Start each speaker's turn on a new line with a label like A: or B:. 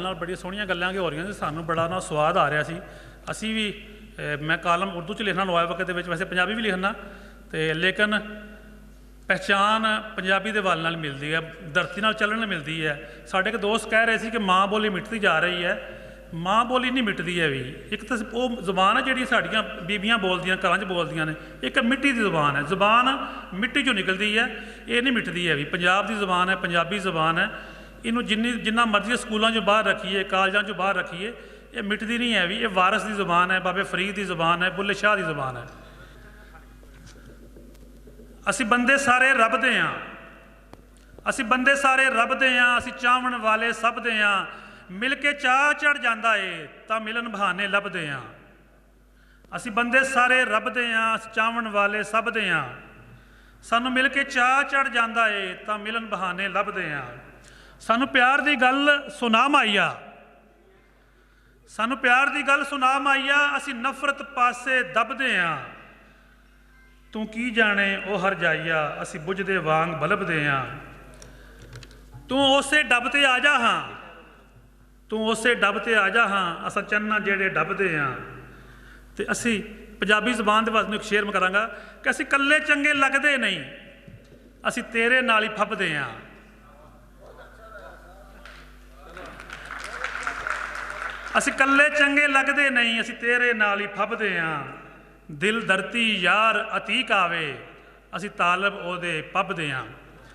A: नाल बड़ी सोहणियां गल्लां हो रही सी, सानूं बड़ा ना स्वाद आ रहा सी। असी भी मैं कालम उर्दू च लिखना लवाए वक्त दे विच, वैसे पंजाबी भी लिखना, तो लेकिन पहचान पंजाबी दे वल नाल मिलती है, धरती नाल चलण नाल मिलती है। साडे एक दोस्त कह रहे थे कि माँ बोली मिटती जा रही है। माँ बोली नहीं मिटती है भी। एक तो वो जबान है जी साड़ियाँ बीबियाँ बोलदियाँ घर च बोलदियाँ ने, एक मिट्टी की जबान है। जबान मिट्टी चों निकलती है, ये नहीं मिटती है भी। पंजाब की जबान है, पंजाबी जबान है। इनू जिन्ना मर्जी स्कूलों चों बाहर रखिए, कालजां चों बाहर रखिए, ये मिटती नहीं है भी। ये वारिस की जबान है, बाबे फरीद की जबान है, बुल्ले शाह की जबान है। असी बंदे सारे रब दे हां, असी बंदे सारे रब दे हां, असी चाहण वाले सब दे हां। मिल के चाह चढ़ जाता है तां मिलन बहाने लभदे हां। असी बंदे सारे रब दे हां, असी चाहण वाले सब दे हां। सानू मिल के चाह चढ़ जाता है तां मिलन बहाने लभदे हां। सानू प्यार की गल सुना माईया, सानू प्यार की गल सुना माईया, असी नफरत पासे दबदे हां। तू की जाने ओ हर जाइया, असी बुझदे वांग बलबदे हां। तू उसे डब ते आ जा हां, तू उसे डब ते आ जा हां, असा चन्ना जेड़े डबदे हां। ते असी पंजाबी जबान दे वास्ते एक शेर मैं करांगा कि असी कल्ले चंगे लगदे नहीं, असी तेरे नाल ही फबदे हां। असी कल्ले चंगे लगदे नहीं, असी तेरे नाल ही फबदे हां। दिल धरती यार अतीक आवे, असी तालब ओदे पबदे हां।